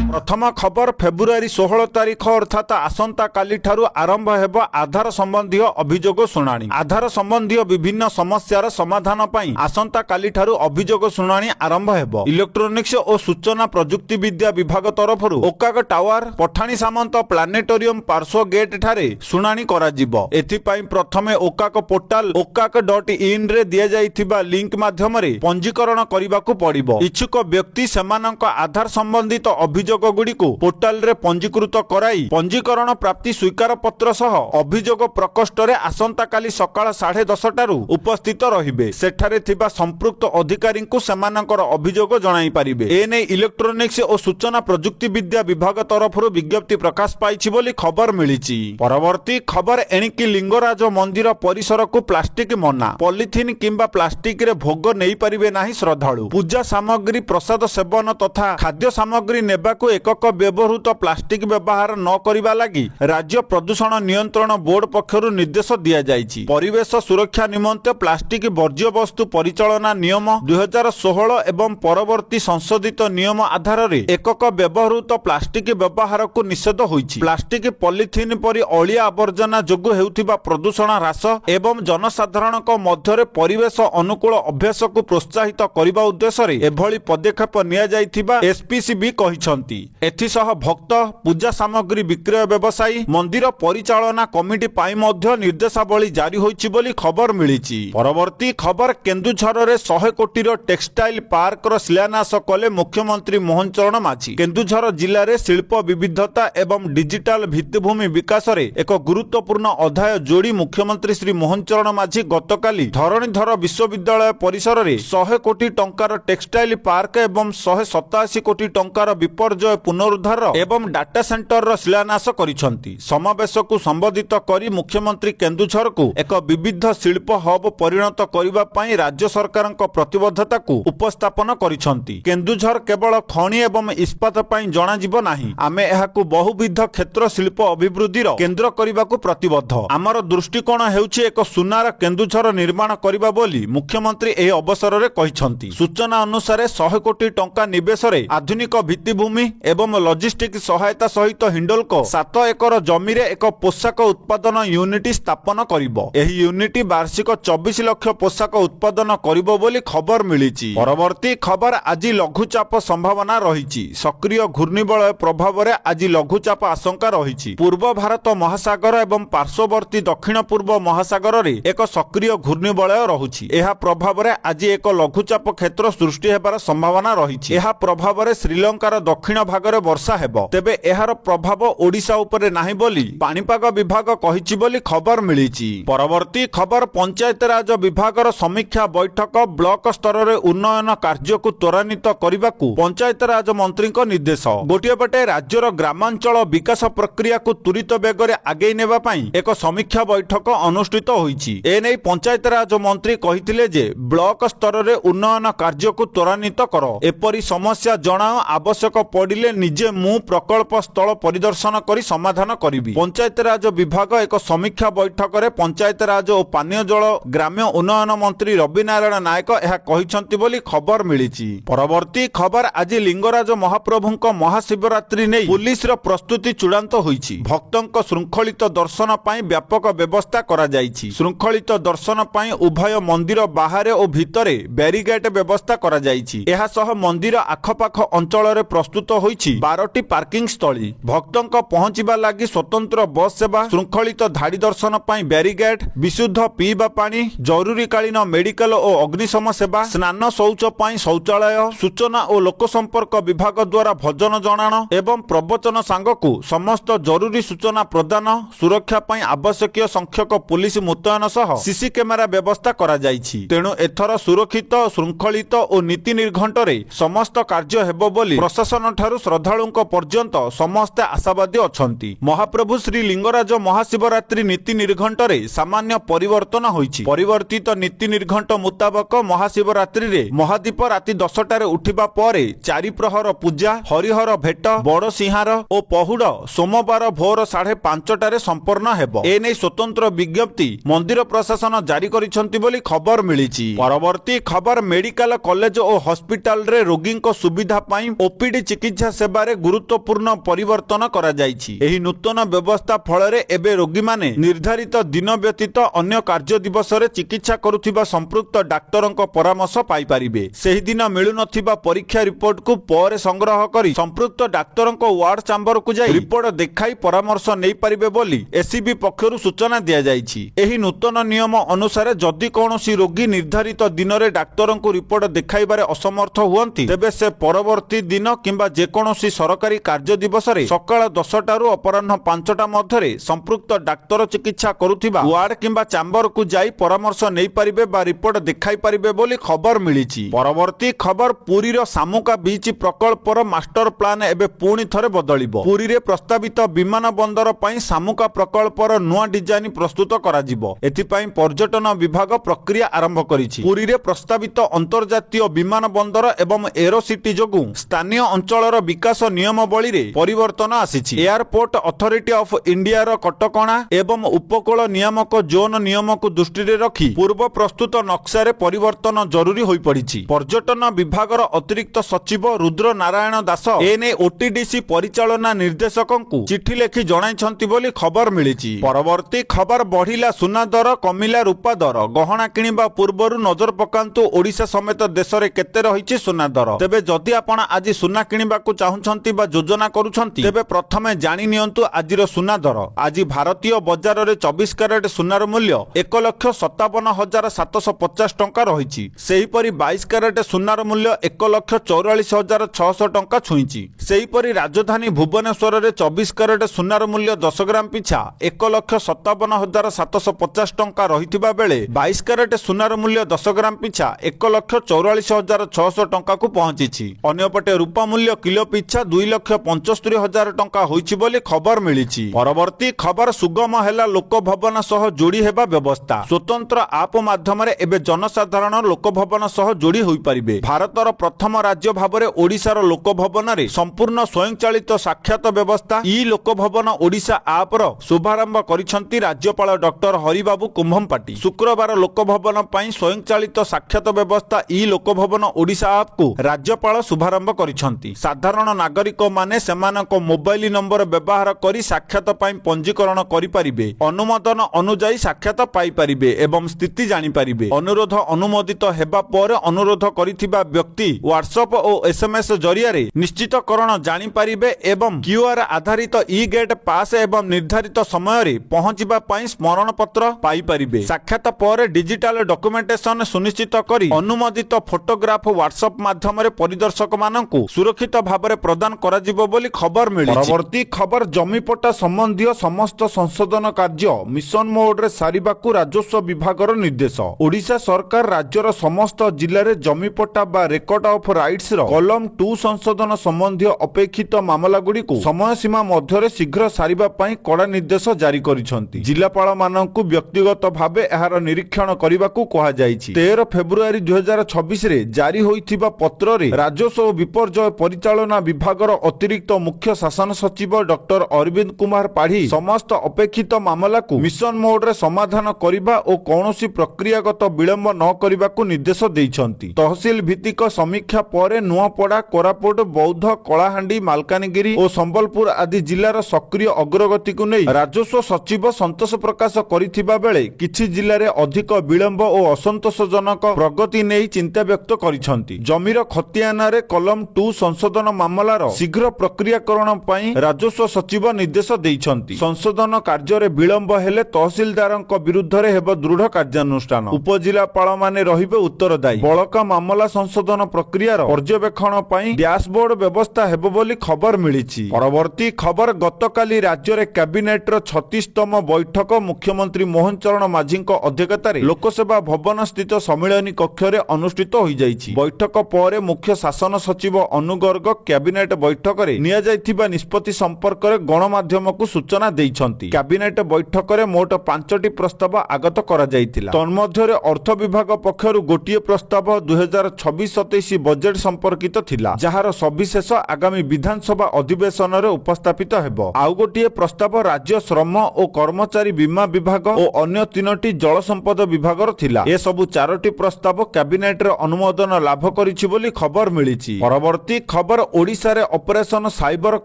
प्रथम खबर फेब्रुआरी 16 तारिख अर्थात आसंता काली ठारू आरंभ हेबो आधार संबंधी अभियोग शुणाणी। आधार संबंधी विभिन्न समस्यार समाधान पई आसंता काली ठारू अभियोग शुणाणी आरंभ हेबो। इलेक्ट्रोनिक्स और सूचना प्रजुक्ति विद्या विभाग तरफरु ओकाक टावर पठाणी सामंत प्लानेटोरियम पार्श्व गेट ठारे शुणाणी करा जिवो। एथि पई प्रथमे ओकाक पोर्टल okak.in रे दिया जाइथिबा लिंक माध्यमरे पंजीकरण करिबाकू पड़िबो। इच्छुक व्यक्ति सेमानक आधार संबंधित अभियोग गुड़िको पोर्टाल रे पंजीकृत कराई पंजीकरण प्राप्ति स्वीकार पत्र सह अभियोग प्रकोष्ठ रे आसंता काली सकाळ 10:30 टारू उपस्थित रहिबे। सेठारे थिबा संपृक्त अधिकारी को सेमानकर अभियोग जणाई पारिबे। एने इलेक्ट्रोनिक्स और सूचना प्रजुक्ति विद्या विभाग तरफरु विज्ञप्ति प्रकाश पाइछि बोली खबर मिलिछि। परवर्ती खबर एणिकी लिंगराज मंदिर परिसर को प्लास्टिक मना। पॉलिथिन किंबा प्लास्टिक रे भोग नहीं पारिबे नाही श्रद्धालु। पूजा सामग्री प्रसाद सेवन तथा खाद्य सामग्री नेबाकू एकक व्यवहृत प्लास्टिक व्यवहार न करिबा लागि राज्य प्रदूषण नियंत्रण बोर्ड पक्षरु निर्देश दिया जाइछि। परिवेश सुरक्षा निमंते प्लास्टिक वर्ज्य वस्तु परिचालना नियम 2016 एवं परवर्ती संशोधित नियम आधार रे एकक व्यवहृत प्लास्टिक व्यवहार को निषेध होइछि। प्लास्टिक पॉलिथिन परि अलिया आवर्जना जोगु हेउथिबा प्रदूषण ह्रास एवं जनसाधारणक मध्यरे परिवेश अनुकूल अभ्यास को प्रोत्साहित करिबा उद्देश्य रे एभली पदक्षेप निया जाइथिबा एसपीसीबी कहिसंती। एथिसह भक्त पूजा सामग्री विक्रय व्यवसायी मंदिर परिचालना कमिटी पाई मध्य निर्देशावली जारी होइछि बोली खबर मिलिछि। परवर्ती खबर केन्दुझर रे 100 कोटी रो टेक्सटाइल पार्क रो शिलान्यास कले मुख्यमंत्री मोहन चरण माझी। केन्दुझर जिल्ला रे शिल्प विविधता एवं डिजिटल भित्तिभूमि विकास रे एक गुरुत्वपूर्ण अध्याय जोड़ी मुख्यमंत्री श्री मोहन चरण माझी गतकाली धरणीधर विश्वविद्यालय परिसर रे 100 कोटी टंकार टेक्सटाइल पार्क एवं 187 कोटी टंकार विपर्जय पुनरुद्धार एवं डाटा सेंटर रो शिलान्यास करिसंती। समावेश को संबोधित करी मुख्यमंत्री केन्दुझर को एक विविध शिल्प हब परिणत करिबा पई राज्य सरकारक प्रतिबद्धता को उपस्थापन करिसंती। केन्दुझर केवल खनि एवं इस्पात पई जणा जिवो नाही, आमे एहाकू बहुविध क्षेत्र शिल्प अभिवृद्धि रो केंद्र करिबाकू प्रतिबद्ध। आमर दृष्टिकोण हेउछि एक सुनार केन्दुझर निर्माण करिबा बोली मुख्यमंत्री एही अवसर रे कहिसंती। सूचना अनुसार 100 कोटी टंका निवेश रे आधुनिक भित्तिभूमि एवं लॉजिस्टिक सहायता सहित हिंडोलको 7 एकर जमी रे एक पोशाक उत्पादन यूनिट स्थापन करिबो। एही यूनिट वार्षिक 24 लाख पोशाक उत्पादन करिबो बोली खबर मिलिछि। परवर्ती खबर आज लघुचाप संभावना रहिछि। सक्रिय घूर्णिबलय प्रभाव रे आज लघुचाप आशंका रहिछि। पूर्व भारत महासागर एवं पार्श्ववर्ती दक्षिण पूर्व महासागर रे एक सक्रिय घूर्णिबलय रहुछि। एहा प्रभाव रे आज एक लघुचाप क्षेत्र सृष्टि हेबार संभावना रहिछि। एहा प्रभाव रे श्रीलंकार दक्षिण भाग रे वर्षा हेबो। तेबे एहार प्रभाव ओडिशा उपरे नाही बोली पाणीपाग विभाग कहिछि बोली खबर मिलिछि। परवर्ती खबर पंचायत राज विभागर समीक्षा बैठक ब्लॉक स्तर रे उन्नयन कार्य को त्वरान्वित करिबाकू पंचायत राज मंत्री को निर्देश। गोटिए पटे राज्यर ग्रामांचल विकास प्रक्रिया को त्वरित बेगरे आगे नेबा पई एक समीक्षा बैठक अनुष्ठित होईछि। एनै पंचायत राज मंत्री कहिथिले जे ब्लॉक स्तर रे उन्नयन कार्य को त्वरान्वित करो। एपरि समस्या जणाओ, आवश्यक पड़िले निजे मु प्रकल्प स्थल परिदर्शन करी समाधान करिबी। पंचायत राज विभाग एक समीक्षा बैठक रे पंचायत राज और पानीय जल ग्राम्य उन्नयन मंत्री रवि नारायण नायक यह कहिसंती बोली खबर मिलिछि। परवर्ती खबर आज लिंगराज महाप्रभुंक महाशिवरात्रि नै पुलिस रो प्रस्तुति चूड़ांत होईछि। भक्तंक श्रृंखलित दर्शन पई व्यापक व्यवस्था करा जाईछि। श्रृंखलित दर्शन पई उभय मंदिर बाहरे और भितरे बैरिकेड व्यवस्था करा जाईछि। एहा सह मंदिर आखपाख अंचल रे प्रस्तुत होईछि 12टी पार्किंग स्थली। भक्तंक पहुंचीबा लागि स्वतंत्र बस सेवा, श्रृंखलित धाड़ी दर्शन पई बैरिकेड, विशुद्ध पीवा पानी, जरूरीकालीन मेडिकल और अग्निशम सेवा, स्नान शौच पई शौचालय, सूचना और लोक संपर्क विभाग द्वारा भजन जणाण एवं प्रवचन सांगकू समस्त जरूरी सूचना प्रदान, सुरक्षा पई आवश्यक संख्यक पुलिस मुतयन सह सीसी कैमेरा व्यवस्था करा जाईछि। तेणु एथर सुरक्षित, श्रृंखलित और नीति निर्घंटरे समस्त कार्य हेबो बोली प्रशासन ठारू श्रद्धालुंक पर्यंत समस्त आशावादी अछंती। महाप्रभु श्री लिंगराज महाशिवरात्रि नीति निर्घंटरे सामान्य परिवर्तन होईछि। परिवर्तित नीति निर्घंट मुताबक महाशिवरात्रि रे महादीप राति 10 टारे उठिबा परे 4 प्रहर पूजा, हरिहर भेट, बड़ सिंहार और पहुड़ सोमवार भोर 5:30 टारे संपन्न हेबो। एनै स्वतंत्र विज्ञप्ति मंदिर प्रशासन जारी करिसंती बोली खबर मिलिछि। परवर्ती खबर मेडिकल कॉलेज और हॉस्पिटल रे रोगी को सुविधा पाई ओपीडी चिकित्सा चिकित्सा सेवारे गुरुत्वपूर्ण परिवर्तन करा जायछि। एही नूतन व्यवस्था फलरे एबे रोगी माने निर्धारित दिन व्यतीत अन्य कार्य दिवस रे चिकित्सा करुथिबा संपृक्त डाक्तरक परामर्श पाई परिबे। सेही दिन मिलु नथिबा परीक्षा रिपोर्ट को पर संग्रह करी संपृक्त डाक्तरक वार्ड चैम्बर को जाई रिपोर्ट देखाई परामर्श नै परिबे बोली एसीबी पक्षरु सूचना दिया जायछि। एही नूतन नियम अनुसार जदि कौनसी रोगी निर्धारित दिन रे डाक्तरक रिपोर्ट देखाइबारे असमर्थ हुअंती तेबे से परवर्ती दिन किंबा जेकोसी सरकारी कार्य दिवस रे सकाळ 10टा रु अपराह्न 5टा मध्यरे संपृक्त डाक्तर चिकित्सा करुथिबा वार्ड किंबा चैम्बर को जाई परामर्श नै परिबे बा रिपोर्ट देखाई परिबे बोली खबर मिलिछि। परवर्ती खबर पुरी रो सामुका बीच प्रकल्पर मास्टर प्लान एबे पुणी थरे बदलिबो। पुरी रे प्रस्तावित विमान बंदर पई सामुका प्रकल्पर नुआ डिजाइन प्रस्तुत करा जिवो। एथि पई पर्यटन विभाग प्रक्रिया आरंभ करिछि। पुरी रे प्रस्तावित अंतर्जातीय विमान बंदर एवं एरोसिटी जोगु स्थानीय अंचलर विकास नियमावली रे परिवर्तन आसीछि। एयरपोर्ट अथॉरिटी ऑफ इंडिया रो कटकणा एवं उपकूल नियामक जोन नियम को दृष्टि रे रखी पूर्व प्रस्तुत नक्शा रे परिवर्तन जरूरी होई पड़िछि। पर्यटन विभागर अतिरिक्त सचिव रुद्र नारायण दास एने ओटीडीसी परिचालना निर्देशकंकु चिठी लेखि जणाइछंती बोली खबर मिलिछि। परवर्ती खबर बढ़िला सुना दर कमिला रूपा दर गहना किनिबा पूर्वरु नजर पकांतु ओडिशा समेत देश रे केते रहिछि सुना दर। तेबे जदि आपण आज सुना किनिबा को चाहुछंती बा योजना करूछंती तेबे प्रथमे जानि नियंतु आजिर सुना दर। आज भारतीय बजार रे 24 कैरेट सुनार मूल्य 1,57,750 टंका रहिछि। सेही परि 22 कैरेट सुनार मूल्य 1,44,600 टंका छुईछि। सेही परि राजधानी भुवनेश्वर रे 24 कैरेट सुनार मूल्य 10 ग्राम पिछा 1,57,750 टंका रहिथिबा बेले 22 कैरेट सुनार मूल्य 10 ग्राम पिछा 1,44,600 टंका को पहुंचिछि। अन्यपटे रूपा मूल्य किलो पिछा 2,75,000 टंका होइछि बोली खबर मिलिछि। परवर्ती खबर सुगम हेला लोक भवन सह जोड़ी हेबा व्यवस्था। स्वतंत्र आप माध्यम रे एबे जनसाधारण लोक भवन सह जोड़ी होई परिबे। भारतर प्रथम राज्य भाबरे ओडिशार लोक भवन रे संपूर्ण स्वयंचालित साक्षात व्यवस्था ई लोक भवन ओडिशा आप रो शुभारंभ करिसंती राज्यपाल डॉक्टर हरिबाबू कुंभमपाटी। शुक्रवार लोक भवन पई स्वयंचालित साक्षात व्यवस्था ई लोक भवन ओडिशा आप को राज्यपाल शुभारंभ करिसंती। साधारण नागरिक माने सेमानक मोबाइल नंबर व्यवहार करी साक्षात पई पंजीकरण करि परिबे। अनुमोदन अनुଯାयी साक्षात पाई परिबे एवं स्थिति जानि परिबे। अनुरोध अनुमोदित हेबा पर अनुरोध करिथिबा व्यक्ति व्हाट्सएप और एसएमएस जरिया रे निश्चितकरण जानि परिबे एवं क्यूआर आधारित ई गेट पास एवं निर्धारित समय रे पहुंचिबा पई स्मरण पत्र पाई परिबे। साक्षात पर डिजिटल डॉक्यूमेंटेशन सुनिश्चित करी अनुमोदित फोटोग्राफ व्हाट्सएप माध्यम रे परिदर्शक माननकु सुरक्षित भाबरे प्रदान करा जिवो बोली खबर मिलिछि। परवर्ती खबर जमीपट्टा संबंधी समस्त संशोधन कार्य मिशन मोड रे सारिबाकु राजस्व विभागर निर्देश। ओडिशा सरकार राज्यर समस्त जिल्ला रे जमीपट्टा बा रेकर्ड ऑफ राइट्स रो कलम 2 संशोधन संबंधी अपेक्षित मामला गुडी को समय सीमा मध्य शीघ्र सारिबा पई कड़ा निर्देश जारी करिसंती। जिल्लापाल माननकु व्यक्तिगत भाबे एहार निरीक्षण करिबाकु कहा जायछि। 13 फेब्रुआरी 2026 रे जारी होइथिबा पत्र रे राजस्व और विपर्यय परिचालना विभागर अतिरिक्त मुख्य शासन सचिव डॉक्टर अरविंद कुमार पाढ़ी समस्त अपेक्षित मामला को मिशन मोड रे समाधान करिबा और कौनसी प्रक्रियागत विलंब न करिबाकु निर्देश दैछंती। तहसील भित्तिक समीक्षा परे नुआपड़ा कोरापुट बौद्ध कलाहांडी मालकानगिरी और संबलपुर आदि जिल्लार सक्रिय अग्रगति को नहीं राजस्व सचिव संतोष प्रकाश करिथिबा बेले किछि जिल्ला रे अधिक विलंब और असंतोषजनक प्रगति नहीं चिंता व्यक्त करिसंती। जमीर खतियाना रे कलम 2 संशोधन मामलार शीघ्र प्रक्रियाकरण पई राजस्व सचिव निर्देश दैछंती। संशोधन कार्य रे विलंब हेले तहसीलदारक विरुद्ध रे हेब दृढ़ कार्यानुष्ठान। उपजिल्लापाल माने रहिबे उत्तरदायी। बळका मामला संशोधन प्रक्रियार पर्यवेक्षण पई डैशबोर्ड व्यवस्था हेब बोली खबर मिलिछि। परवर्ती खबर गतकाली राज्य रे कैबिनेट रो 36तम बैठक मुख्यमंत्री मोहन चरण माझीक अध्यक्षता रे लोकसेवा भवन स्थित सम्मेलनी कक्ष रे अनुष्ठित होई जाइछि। बैठक पर मुख्य शासन सचिव अनुगर्ग कैबिनेट बैठक रे निया जाइथिबा निष्पत्ति संपर्क रे गणमाध्यम को सूचना दैछंती। कैबिनेट बैठक रे मोट 5टी प्रस्ताव आगत करा जाइथिला। तन्मध्य रे अर्थ विभाग पक्षरु गोटिए प्रस्ताव 2026-27 बजेट संपर्कित थिला जहार सविशेष आगामी विधानसभा अधिवेशन रे उपस्थापित हेबो। आउ गोटिए प्रस्ताव राज्य श्रम और कर्मचारी बीमा विभाग और अन्य 3टी जल संपद विभागर थिला। ए सबु 4टी प्रस्ताव कैबिनेट रे अनुमोदन लाभ करिछि बोली खबर मिलिछि। परवर्ती खबर ओडिशा रे ऑपरेशन साइबर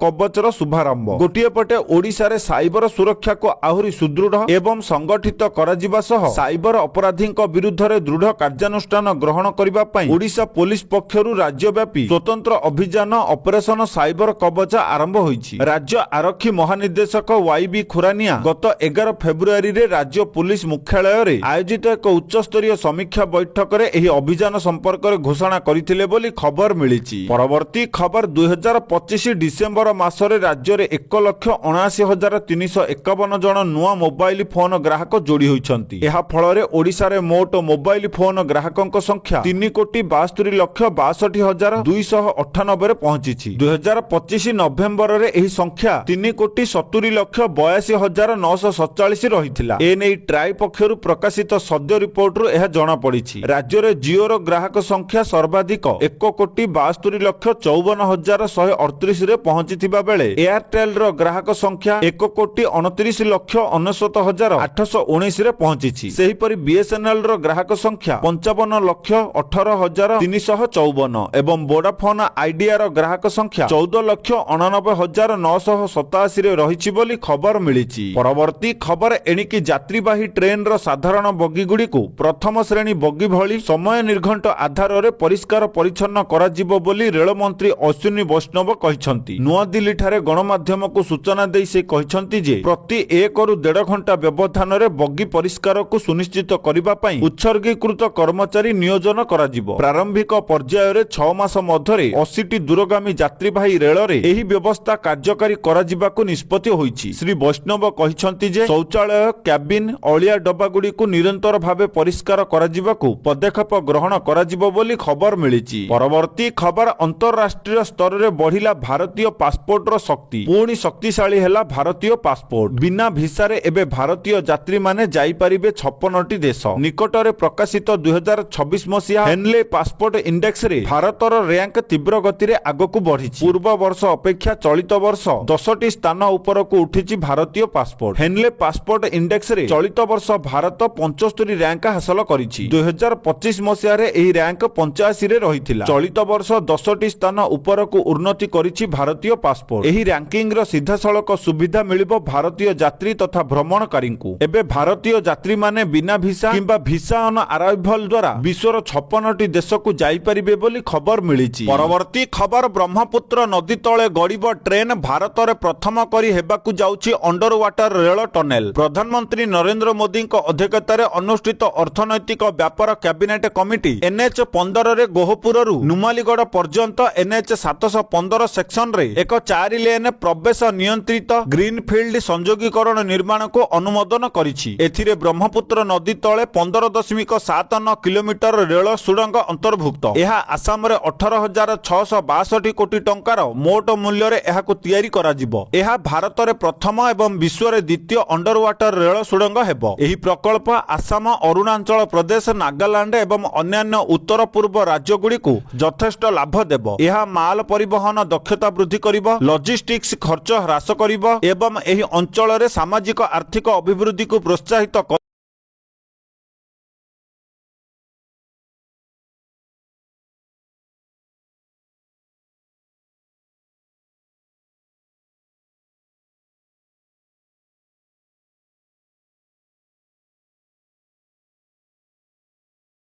कवचर शुभारंभ। गोटिए पटे ओडिशा रे साइबर सुरक्षा को आहुरी सुदृढ़ एवं संगठित कराजिबा सह साइबर अपराधींक विरुद्ध रे दृढ़ कार्यानुष्ठान ग्रहण करिबा पई ओडिशा पुलिस पक्षरु राज्यव्यापी स्वतंत्र अभियान ऑपरेशन साइबर कवच आरंभ होईछि। राज्य आरक्षी महानिर्देशक वाईबी खुरानिया गत 11 फेब्रुआरी रे राज्य पुलिस मुख्यालय रे आयोजित एक उच्च स्तरीय समीक्षा बैठक रे एही अभियान संपर्क रे घोषणा करिथिले बोली खबर मिलिछि। परवर्ती खबर 2025 डिसेंबर मासरे राज्य रे 1,79,351 जन नुआ मोबाइल फोन ग्राहक जोड़ी होइछंती। एहा फल रे ओडिशा रे मोट मोबाइल फोन ग्राहकंक संख्या 3,72,62,298 रे पहुंचीछि। 2025 नवेम्बर रे एही संख्या 3,70,82,947 रहिथिला। एनै ट्राई पक्षरु प्रकाशित सद्य रिपोर्ट रु एहा जणा पड़िछि। राज्य रे जिओ रो ग्राहक संख्या सर्वाधिक 1,72,54,138 रे पहुंचीथिबा बेले एयरटेल रो ग्राहक संख्या 1,29,69,819 रे पहुंचीछि। सेही परि बीएसएनएल रो ग्राहक संख्या 55,18,354 एवं वोडाफोन आइडिया रो ग्राहक संख्या 14,89,987 रे रहिछि बोली खबर मिलिछि। परवर्ती खबर एणिकी यात्रीवाही ट्रेन रो साधारण बगी गुडी को प्रथम श्रेणी बगी भली समय निर्घंट आधार रे परिष्कार परिच्छन्न कराजिबो बोली रेल मंत्री अश्विनी वैष्णव कहिसंती। नुआ दिल्ली ठारे गणमाध्यम को सूचना देई से कहिसंती जे प्रति 1 रु 1.5 घंटा व्यवधान रे बगी परिष्कार को सुनिश्चित करिबा पई उत्सर्गीकृत कर्मचारी नियोजन कराजिबो। प्रारंभिक पर्याय रे 6 मास मध्यरे 80 टी दूरगामी यात्रीवाही रेल रे एही व्यवस्था कार्यकारी कराजिबा को निष्पत्ति होईछि। श्री वैष्णव कहिसंती जे शौचालय कैबिन अलिया डब्बा गुडी को निरंतर भावे परिष्कार कराजिबा को पदक्षेप ग्रहण कराजिबो बोली खबर मिलिछि। परवर्ती खबर अंतरराष्ट्रीय स्तर रे बढ़िला भारतीय पासपोर्ट रो शक्ति। पुणी शक्तिशाली हैला भारतीय पासपोर्ट। बिना भिसा रे एबे भारतीय यात्री माने जाई परिबे 56 टी देश। निकटरे प्रकाशित 2026 मसिया हेनले पासपोर्ट इंडेक्स रे भारतर रैंक तीव्र गति रे आगकु बढ़िछि। पूर्व वर्ष अपेक्षा चलित वर्ष 10 टी स्थान ऊपर को उठिछि भारतीय पासपोर्ट। हेनले पासपोर्ट इंडेक्स रे चलित वर्ष भारत 75 रैंक हासिल करिछि। 2025 मसिया रे एही रैंक 85 रे रहिथिला। चलित वर्ष 10 टी स्थान ऊपर को उन्नति करिछि भारतीय पासपोर्ट। एही रैंकिंग रो सीधासळक सुविधा मिलिबो भारतीय यात्री तथा भ्रमणकारी को। एबे भारतीय यात्री माने बिना भिसा किंबा भिसा ऑन अराइवल द्वारा विश्वर 56 टी देश को जाई परिबे बोली खबर मिलिछि। परवर्ती खबर ब्रह्मपुत्र नदी तळे गड़िबो ट्रेन भारत रे प्रथम करी हेबाकु जाउछि अंडर वाटर रेल टनेल। प्रधानमंत्री नरेंद्र मोदी को अध्यक्षता रे अनुष्ठित अर्थनैतिक व्यापार कैबिनेट कमिटी एनएच 15 रे गोहपुर रु नुमालीगढ़ पर्यंत एनएच 715 सेक्शन रे एक 4 लेन प्रवेश नियंत्रित ग्रीनफील्ड संयोगीकरण निर्माण को अनुमोदन करिछि। एथिरे ब्रह्मपुत्र नदी तळे 15.79 किलोमीटर रेल सुडंग अंतर्भुक्त। एहा आसाम रे 18,662 कोटी टंकार मोट मूल्य रे एहाकु तयारी कराजिबो। एहा भारत रे प्रथम एवं विश्व रे द्वितीय अंडर वाटर रेल सुडंग हेबो। एही प्रकल्प आसाम अरुणाचल प्रदेश नागालैंड एवं अन्यान्य उत्तर पूर्व राज्य गुडी को यथेष्ट लाभ देबो। एहा माल परिवहन दक्षता वृद्धि करिबो, लॉजिस्टिक्स खर्च ह्रास करिबो एवं एही अंचल रे सामाजिक आर्थिक अभिवृद्धि को प्रोत्साहित